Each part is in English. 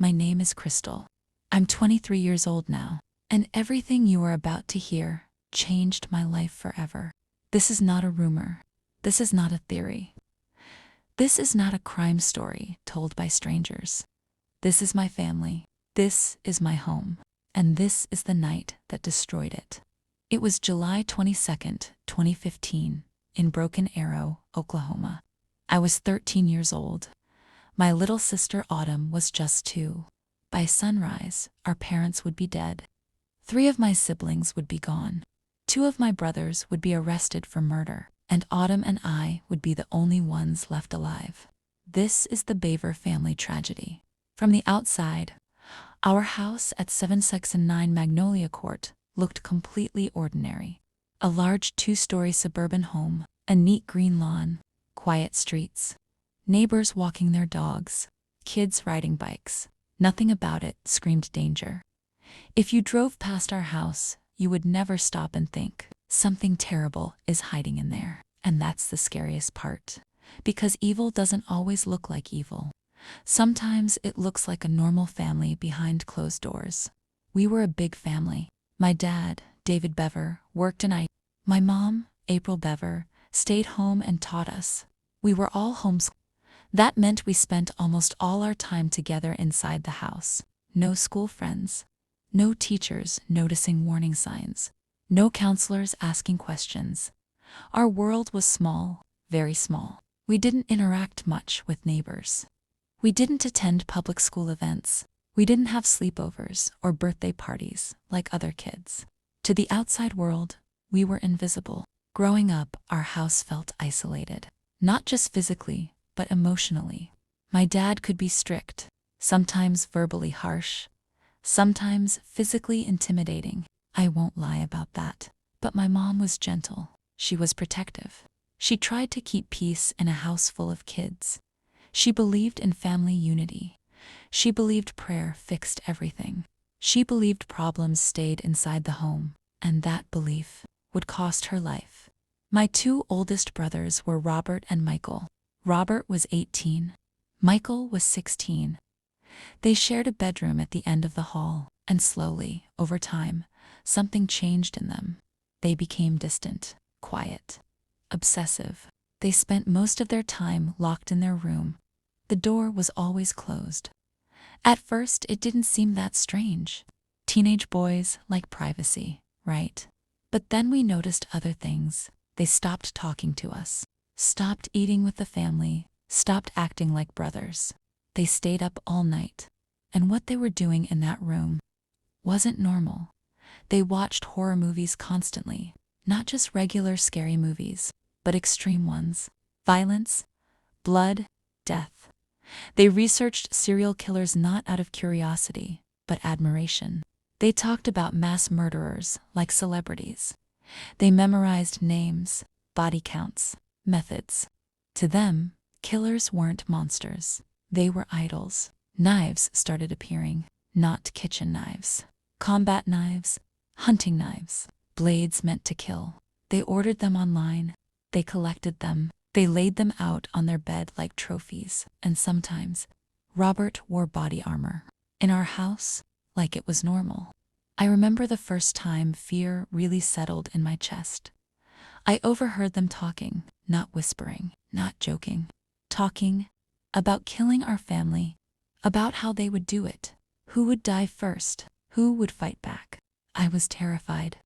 My name is Crystal. I'm 23 years old now, and everything you are about to hear changed my life forever. This is not a rumor. This is not a theory. This is not a crime story told by strangers. This is my family. This is my home. And this is the night that destroyed it. It was July 22nd, 2015, in Broken Arrow, Oklahoma. I was 13 years old. My little sister Autumn was just 2. By sunrise, our parents would be dead. 3 of my siblings would be gone. 2 of my brothers would be arrested for murder, and Autumn and I would be the only ones left alive. This is the Bever family tragedy. From the outside, our house at 769 Magnolia Court looked completely ordinary. A large 2-story suburban home, a neat green lawn, quiet streets, neighbors walking their dogs, kids riding bikes. Nothing about it screamed danger. If you drove past our house, you would never stop and think, something terrible is hiding in there. And that's the scariest part. Because evil doesn't always look like evil. Sometimes it looks like a normal family behind closed doors. We were a big family. My dad, David Bever, worked and my mom, April Bever, stayed home and taught us. We were all homeschooled. That meant we spent almost all our time together inside the house. No school friends. No teachers noticing warning signs. No counselors asking questions. Our world was small, very small. We didn't interact much with neighbors. We didn't attend public school events. We didn't have sleepovers or birthday parties like other kids. To the outside world, we were invisible. Growing up, our house felt isolated. Not just physically, but emotionally. My dad could be strict, sometimes verbally harsh, sometimes physically intimidating. I won't lie about that. But my mom was gentle. She was protective. She tried to keep peace in a house full of kids. She believed in family unity. She believed prayer fixed everything. She believed problems stayed inside the home, and that belief would cost her life. My 2 oldest brothers were Robert and Michael. Robert was 18. Michael was 16. They shared a bedroom at the end of the hall, and slowly, over time, something changed in them. They became distant, quiet, obsessive. They spent most of their time locked in their room. The door was always closed. At first, it didn't seem that strange. Teenage boys like privacy, right? But then we noticed other things. They stopped talking to us, stopped eating with the family, stopped acting like brothers. They stayed up all night. And what they were doing in that room wasn't normal. They watched horror movies constantly, not just regular scary movies, but extreme ones. Violence, blood, death. They researched serial killers not out of curiosity, but admiration. They talked about mass murderers like celebrities. They memorized names, body counts, methods. To them, killers weren't monsters. They were idols. Knives started appearing, not kitchen knives. Combat knives, hunting knives, blades meant to kill. They ordered them online. They collected them. They laid them out on their bed like trophies. And sometimes, Robert wore body armor. In our house, like it was normal. I remember the first time fear really settled in my chest. I overheard them talking, not whispering, not joking. Talking about killing our family, about how they would do it, who would die first, who would fight back. I was terrified.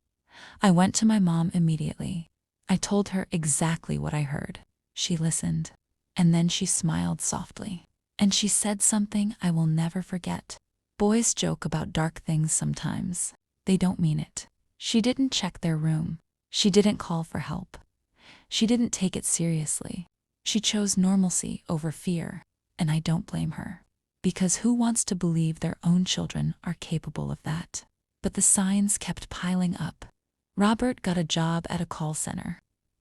I went to my mom immediately. I told her exactly what I heard. She listened, and then she smiled softly. And she said something I will never forget. Boys joke about dark things sometimes. They don't mean it. She didn't check their room. She didn't call for help. She didn't take it seriously. She chose normalcy over fear, and I don't blame her. Because who wants to believe their own children are capable of that? But the signs kept piling up. Robert got a job at a call center.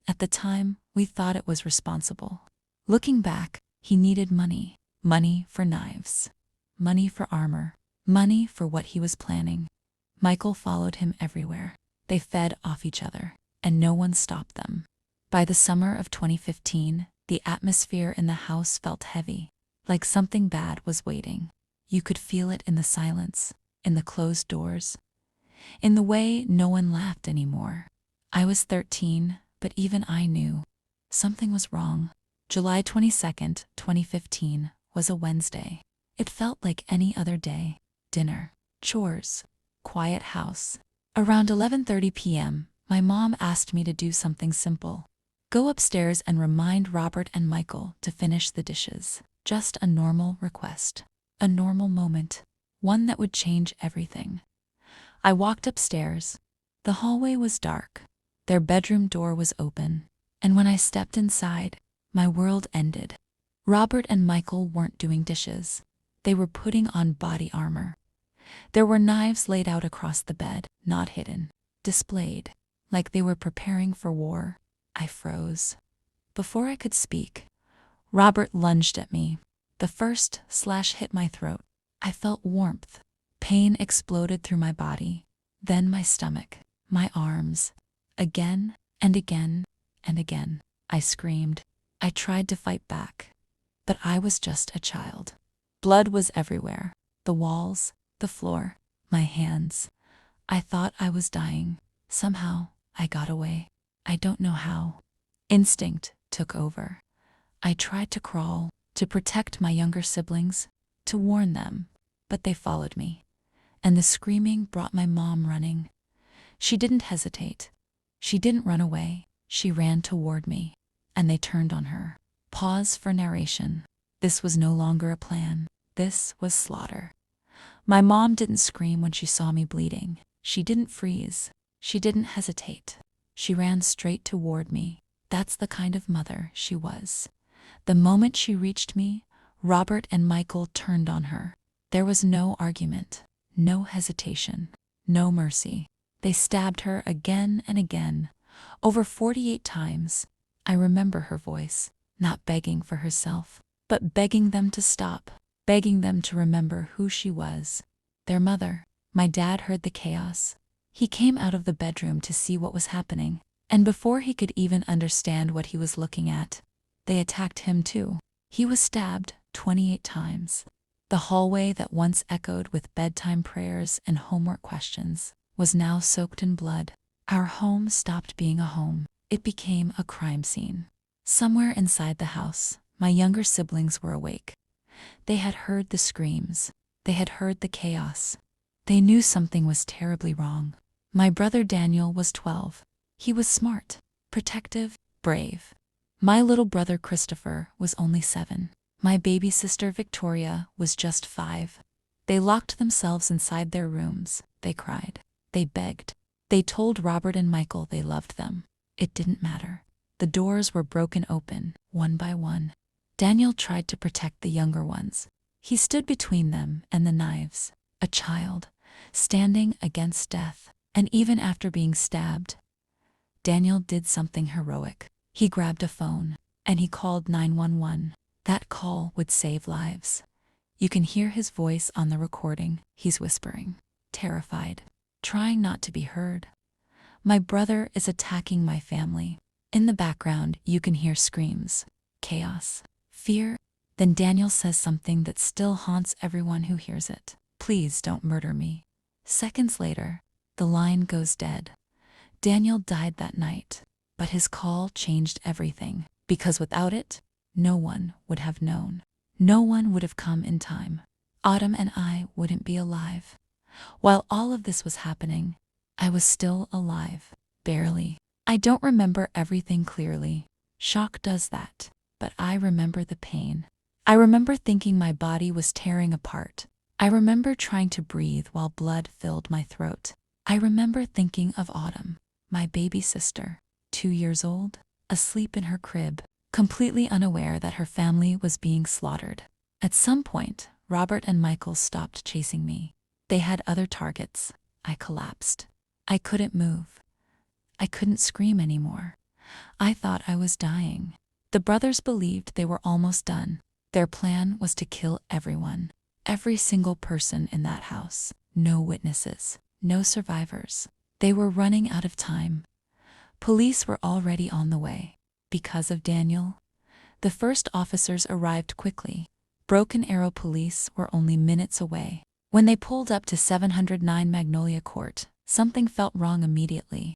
At the time, we thought it was responsible. Looking back, he needed money. Money for knives. Money for armor. Money for what he was planning. Michael followed him everywhere. They fed off each other, and no one stopped them. By the summer of 2015, the atmosphere in the house felt heavy, like something bad was waiting. You could feel it in the silence, in the closed doors, in the way no one laughed anymore. I was 13, but even I knew something was wrong. July 22nd, 2015, was a Wednesday. It felt like any other day. Dinner, chores, quiet house. Around 11:30 p.m., my mom asked me to do something simple. Go upstairs and remind Robert and Michael to finish the dishes. Just a normal request. A normal moment. One that would change everything. I walked upstairs. The hallway was dark. Their bedroom door was open. And when I stepped inside, my world ended. Robert and Michael weren't doing dishes. They were putting on body armor. There were knives laid out across the bed, not hidden, displayed, like they were preparing for war. I froze. Before I could speak, Robert lunged at me. The first slash hit my throat. I felt warmth. Pain exploded through my body, then my stomach, my arms. Again and again and again. I screamed. I tried to fight back, but I was just a child. Blood was everywhere. The walls, the floor, my hands. I thought I was dying. Somehow, I got away. I don't know how. Instinct took over. I tried to crawl, to protect my younger siblings, to warn them, but they followed me. And the screaming brought my mom running. She didn't hesitate. She didn't run away. She ran toward me, and they turned on her. Pause for narration. This was no longer a plan. This was slaughter. My mom didn't scream when she saw me bleeding. She didn't freeze. She didn't hesitate. She ran straight toward me. That's the kind of mother she was. The moment she reached me, Robert and Michael turned on her. There was no argument, no hesitation, no mercy. They stabbed her again and again, over 48 times. I remember her voice, not begging for herself, but begging them to stop, begging them to remember who she was. Their mother. My dad heard the chaos. He came out of the bedroom to see what was happening, and before he could even understand what he was looking at, they attacked him too. He was stabbed 28 times. The hallway that once echoed with bedtime prayers and homework questions was now soaked in blood. Our home stopped being a home. It became a crime scene. Somewhere inside the house, my younger siblings were awake. They had heard the screams. They had heard the chaos. They knew something was terribly wrong. My brother Daniel was 12. He was smart, protective, brave. My little brother Christopher was only 7. My baby sister Victoria was just 5. They locked themselves inside their rooms. They cried. They begged. They told Robert and Michael they loved them. It didn't matter. The doors were broken open, one by one. Daniel tried to protect the younger ones. He stood between them and the knives, a child, standing against death. And even after being stabbed, Daniel did something heroic. He grabbed a phone, and he called 911. That call would save lives. You can hear his voice on the recording. He's whispering, terrified, trying not to be heard. My brother is attacking my family. In the background, you can hear screams, chaos, fear. Then Daniel says something that still haunts everyone who hears it. Please don't murder me. Seconds later, the line goes dead. Daniel died that night, but his call changed everything, because without it, no one would have known. No one would have come in time. Autumn and I wouldn't be alive. While all of this was happening, I was still alive, barely. I don't remember everything clearly. Shock does that, but I remember the pain. I remember thinking my body was tearing apart. I remember trying to breathe while blood filled my throat. I remember thinking of Autumn, my baby sister, 2 years old, asleep in her crib, completely unaware that her family was being slaughtered. At some point, Robert and Michael stopped chasing me. They had other targets. I collapsed. I couldn't move. I couldn't scream anymore. I thought I was dying. The brothers believed they were almost done. Their plan was to kill everyone. Every single person in that house. No witnesses. No survivors. They were running out of time. Police were already on the way. Because of Daniel, the first officers arrived quickly. Broken Arrow police were only minutes away. When they pulled up to 709 Magnolia Court, something felt wrong immediately.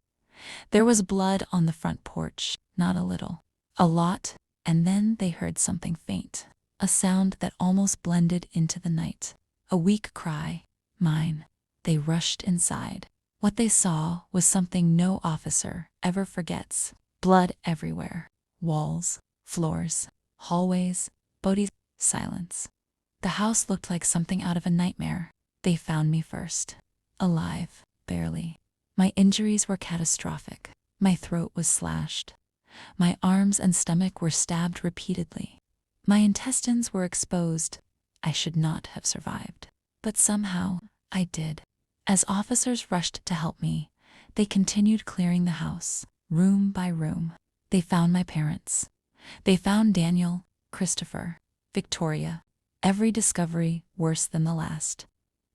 There was blood on the front porch, not a little. A lot, and then they heard something faint. A sound that almost blended into the night. A weak cry. Mine. They rushed inside. What they saw was something no officer ever forgets. Blood everywhere. Walls, floors, hallways, bodies, silence. The house looked like something out of a nightmare. They found me first. Alive, barely. My injuries were catastrophic. My throat was slashed. My arms and stomach were stabbed repeatedly. My intestines were exposed. I should not have survived. But somehow, I did. As officers rushed to help me, they continued clearing the house, room by room. They found my parents. They found Daniel, Christopher, Victoria. Every discovery worse than the last.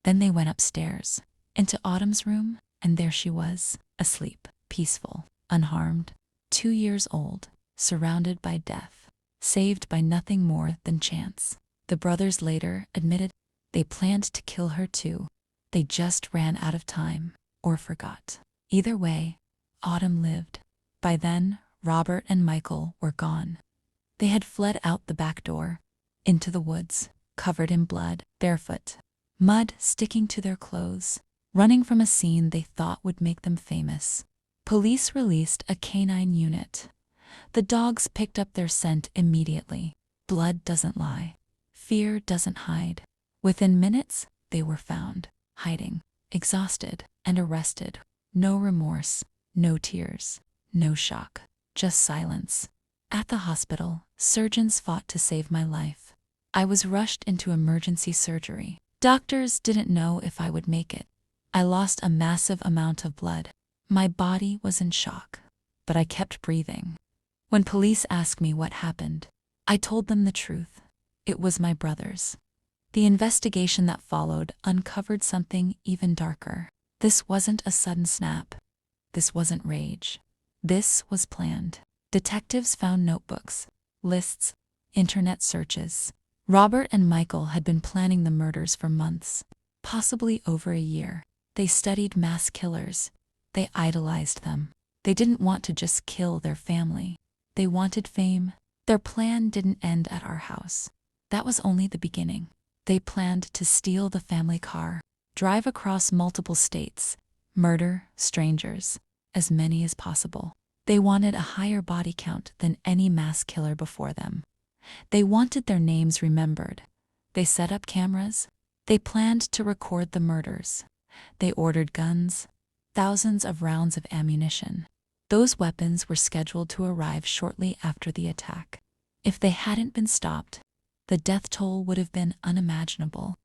Then they went upstairs, into Autumn's room, and there she was, asleep, peaceful, unharmed, 2 years old, surrounded by death, saved by nothing more than chance. The brothers later admitted they planned to kill her too. They just ran out of time, or forgot. Either way, Autumn lived. By then, Robert and Michael were gone. They had fled out the back door, into the woods, covered in blood, barefoot, mud sticking to their clothes, running from a scene they thought would make them famous. Police released a canine unit. The dogs picked up their scent immediately. Blood doesn't lie. Fear doesn't hide. Within minutes, they were found, hiding, exhausted, and arrested. No remorse, no tears, no shock, just silence. At the hospital, surgeons fought to save my life. I was rushed into emergency surgery. Doctors didn't know if I would make it. I lost a massive amount of blood. My body was in shock, but I kept breathing. When police asked me what happened, I told them the truth. It was my brothers. The investigation that followed uncovered something even darker. This wasn't a sudden snap. This wasn't rage. This was planned. Detectives found notebooks, lists, internet searches. Robert and Michael had been planning the murders for months, possibly over a year. They studied mass killers. They idolized them. They didn't want to just kill their family. They wanted fame. Their plan didn't end at our house. That was only the beginning. They planned to steal the family car, drive across multiple states, murder strangers, as many as possible. They wanted a higher body count than any mass killer before them. They wanted their names remembered. They set up cameras. They planned to record the murders. They ordered guns, thousands of rounds of ammunition. Those weapons were scheduled to arrive shortly after the attack. If they hadn't been stopped, the death toll would have been unimaginable.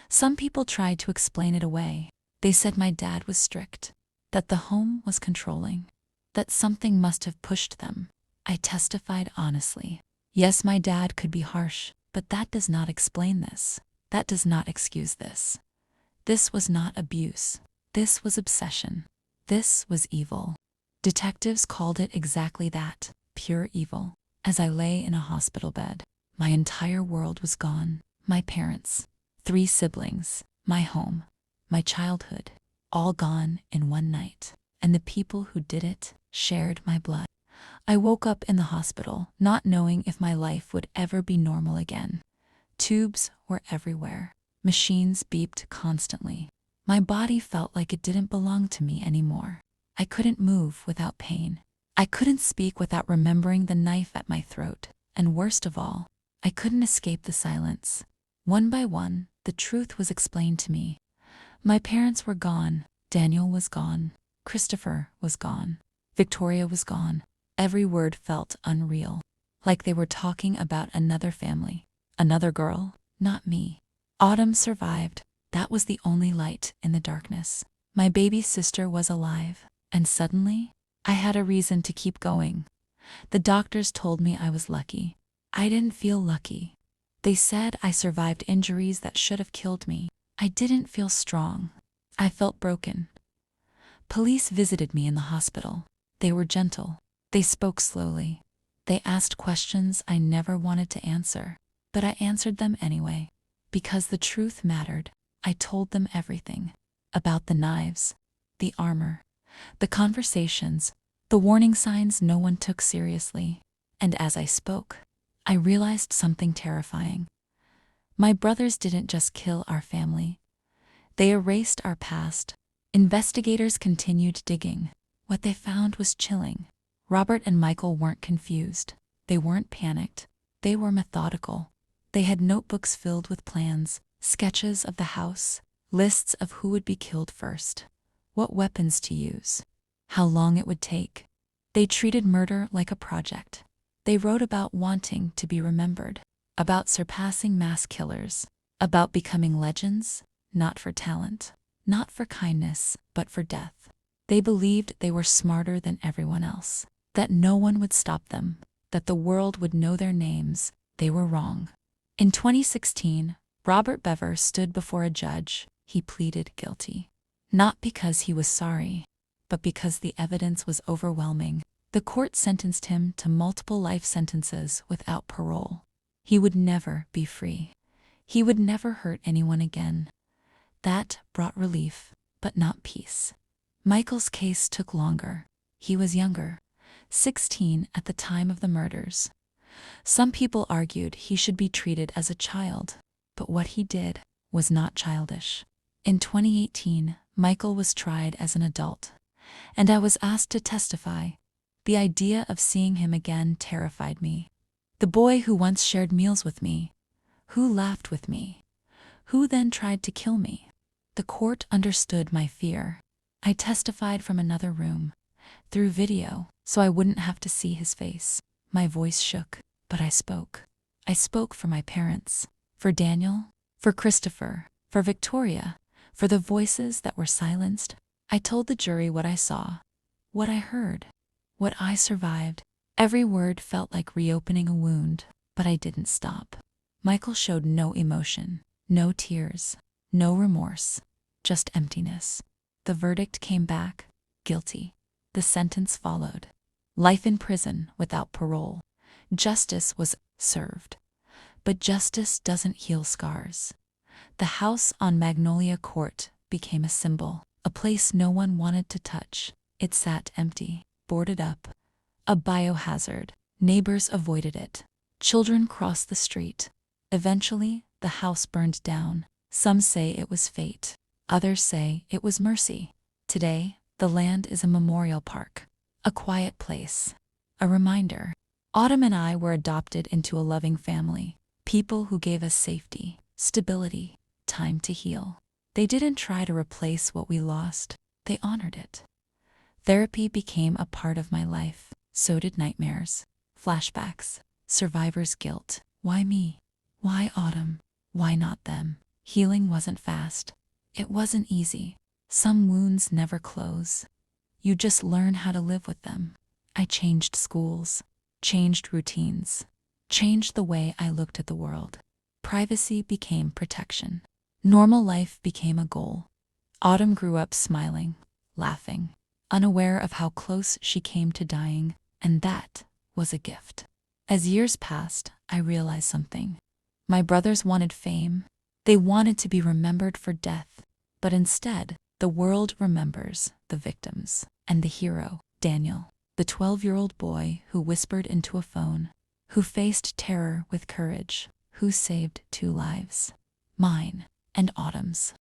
Some people tried to explain it away. They said my dad was strict, that the home was controlling, that something must have pushed them. I testified honestly. Yes, my dad could be harsh, but that does not explain this. That does not excuse this. This was not abuse. This was obsession. This was evil. Detectives called it exactly that, pure evil. As I lay in a hospital bed, my entire world was gone. My parents, 3 siblings, my home, my childhood, all gone in one night. And the people who did it shared my blood. I woke up in the hospital, not knowing if my life would ever be normal again. Tubes were everywhere. Machines beeped constantly. My body felt like it didn't belong to me anymore. I couldn't move without pain. I couldn't speak without remembering the knife at my throat. And worst of all, I couldn't escape the silence. One by one, the truth was explained to me. My parents were gone. Daniel was gone. Christopher was gone. Victoria was gone. Every word felt unreal, like they were talking about another family, another girl, not me. Autumn survived. That was the only light in the darkness. My baby sister was alive, and suddenly, I had a reason to keep going. The doctors told me I was lucky. I didn't feel lucky. They said I survived injuries that should have killed me. I didn't feel strong. I felt broken. Police visited me in the hospital. They were gentle. They spoke slowly. They asked questions I never wanted to answer. but I answered them anyway. Because the truth mattered, I told them everything. About the knives, the armor, the conversations, the warning signs no one took seriously. And as I spoke, I realized something terrifying. My brothers didn't just kill our family. They erased our past. Investigators continued digging. What they found was chilling. Robert and Michael weren't confused. They weren't panicked. They were methodical. They had notebooks filled with plans, sketches of the house, lists of who would be killed first, what weapons to use, how long it would take. They treated murder like a project. They wrote about wanting to be remembered, about surpassing mass killers, about becoming legends, not for talent, not for kindness, but for death. They believed they were smarter than everyone else, that no one would stop them, that the world would know their names. They were wrong. In 2016, Robert Bever stood before a judge. He pleaded guilty. Not because he was sorry, but because the evidence was overwhelming. The court sentenced him to multiple life sentences without parole. He would never be free. He would never hurt anyone again. That brought relief, but not peace. Michael's case took longer. He was younger, 16 at the time of the murders. Some people argued he should be treated as a child, but what he did was not childish. In 2018, Michael was tried as an adult, and I was asked to testify. The idea of seeing him again terrified me. The boy who once shared meals with me, who laughed with me, who then tried to kill me. The court understood my fear. I testified from another room, through video, so I wouldn't have to see his face. My voice shook, but I spoke. I spoke for my parents, for Daniel, for Christopher, for Victoria, for the voices that were silenced. I told the jury what I saw, what I heard, what I survived. Every word felt like reopening a wound, but I didn't stop. Michael showed no emotion, no tears, no remorse, just emptiness. The verdict came back, guilty. The sentence followed. Life in prison without parole. Justice was served. But justice doesn't heal scars. The house on Magnolia Court became a symbol, a place no one wanted to touch. It sat empty, boarded up, a biohazard. Neighbors avoided it. Children crossed the street. Eventually, the house burned down. Some say it was fate. Others say it was mercy. Today, the land is a memorial park, a quiet place, a reminder. Autumn and I were adopted into a loving family, people who gave us safety, stability, time to heal. They didn't try to replace what we lost, they honored it. Therapy became a part of my life. So did nightmares, flashbacks, survivor's guilt. Why me? Why Autumn? Why not them? Healing wasn't fast. It wasn't easy. Some wounds never close. You just learn how to live with them. I changed schools, changed routines, changed the way I looked at the world. Privacy became protection. Normal life became a goal. Autumn grew up smiling, laughing, unaware of how close she came to dying, and that was a gift. As years passed, I realized something. My brothers wanted fame. They wanted to be remembered for death. But instead, the world remembers the victims and the hero, Daniel, the 12-year-old boy who whispered into a phone, who faced terror with courage, who saved 2 lives, mine and Autumn's.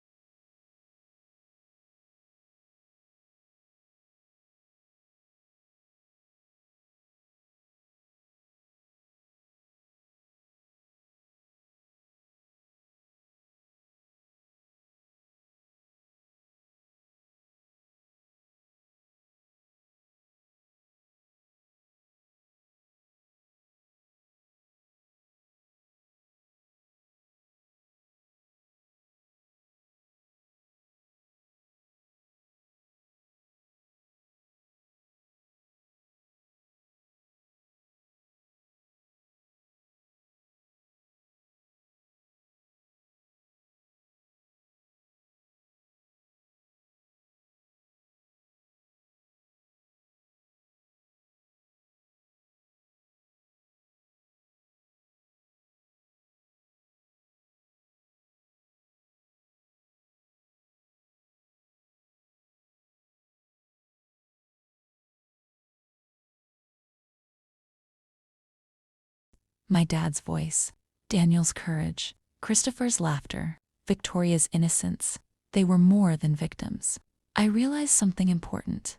My dad's voice, Daniel's courage, Christopher's laughter, Victoria's innocence. They were more than victims. I realized something important.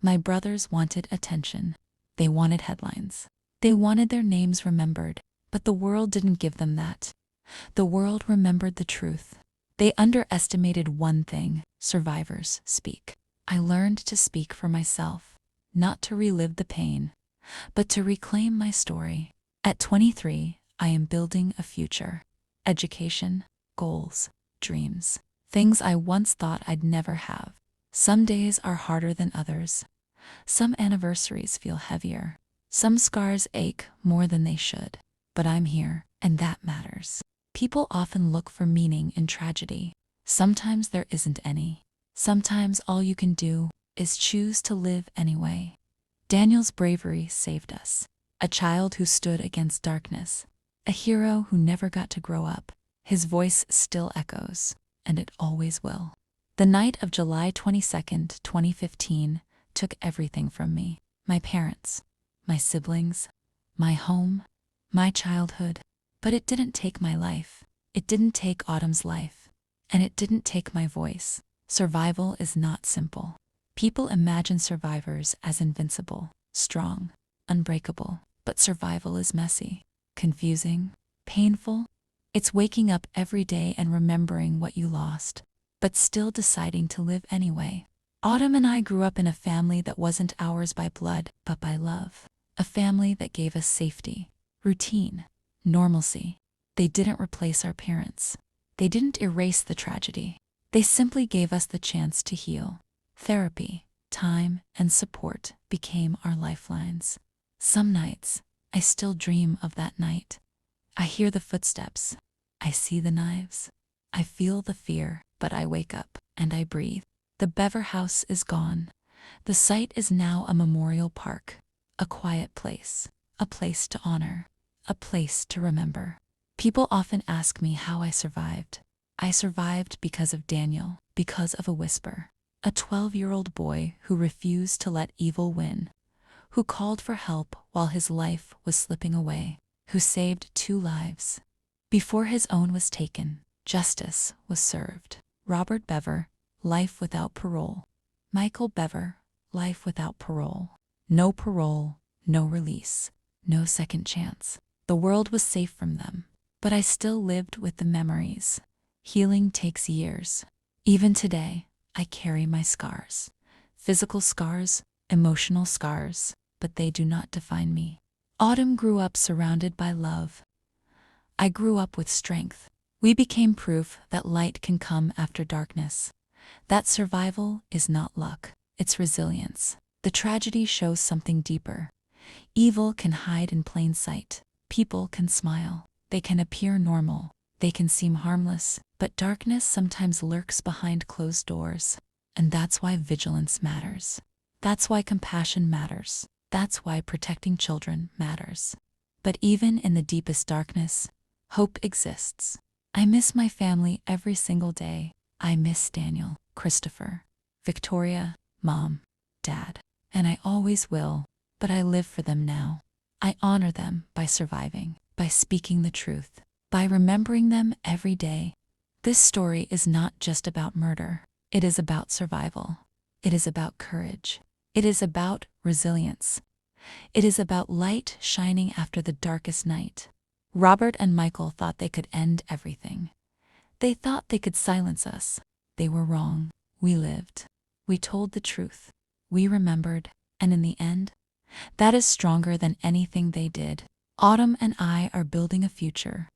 My brothers wanted attention. They wanted headlines. They wanted their names remembered, but the world didn't give them that. The world remembered the truth. They underestimated one thing: survivors speak. I learned to speak for myself, not to relive the pain, but to reclaim my story. At 23, I am building a future. Education, goals, dreams, things I once thought I'd never have. Some days are harder than others. Some anniversaries feel heavier. Some scars ache more than they should. But I'm here, and that matters. People often look for meaning in tragedy. Sometimes there isn't any. Sometimes all you can do is choose to live anyway. Daniel's bravery saved us. A child who stood against darkness. A hero who never got to grow up. His voice still echoes, and it always will. The night of July 22nd, 2015, took everything from me. My parents, my siblings, my home, my childhood. But it didn't take my life. It didn't take Autumn's life. And it didn't take my voice. Survival is not simple. People imagine survivors as invincible, strong, unbreakable. But survival is messy, confusing, painful. It's waking up every day and remembering what you lost, but still deciding to live anyway. Autumn and I grew up in a family that wasn't ours by blood, but by love. A family that gave us safety, routine, normalcy. They didn't replace our parents. They didn't erase the tragedy. They simply gave us the chance to heal. Therapy, time, and support became our lifelines. Some nights, I still dream of that night. I hear the footsteps. I see the knives. I feel the fear, but I wake up and I breathe. The Bever house is gone. The site is now a memorial park, a quiet place, a place to honor, a place to remember. People often ask me how I survived. I survived because of Daniel, because of a whisper. A 12-year-old boy who refused to let evil win, who called for help while his life was slipping away, who saved 2 lives. Before his own was taken, justice was served. Robert Bever, life without parole. Michael Bever, life without parole. No parole, no release, no second chance. The world was safe from them, but I still lived with the memories. Healing takes years. Even today, I carry my scars. Physical scars, emotional scars, but they do not define me. Autumn grew up surrounded by love. I grew up with strength. We became proof that light can come after darkness. That survival is not luck, it's resilience. The tragedy shows something deeper. Evil can hide in plain sight. People can smile. They can appear normal. They can seem harmless. But darkness sometimes lurks behind closed doors. And that's why vigilance matters. That's why compassion matters. That's why protecting children matters. But even in the deepest darkness, hope exists. I miss my family every single day. I miss Daniel, Christopher, Victoria, Mom, Dad. And I always will, but I live for them now. I honor them by surviving, by speaking the truth, by remembering them every day. This story is not just about murder. It is about survival. It is about courage. It is about resilience. It is about light shining after the darkest night. Robert and Michael thought they could end everything. They thought they could silence us. They were wrong. We lived. We told the truth. We remembered. And in the end, that is stronger than anything they did. Autumn and I are building a future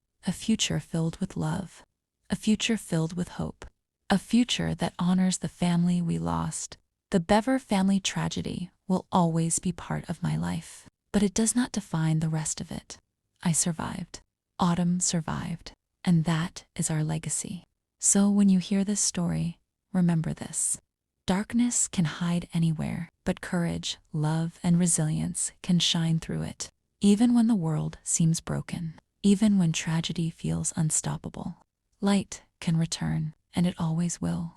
filled with love, a future filled with hope, a future that honors the family we lost. The Bever family tragedy will always be part of my life, but it does not define the rest of it. I survived. Autumn survived. And that is our legacy. So when you hear this story, remember this. Darkness can hide anywhere, but courage, love, and resilience can shine through it. Even when the world seems broken, even when tragedy feels unstoppable, light can return, and it always will.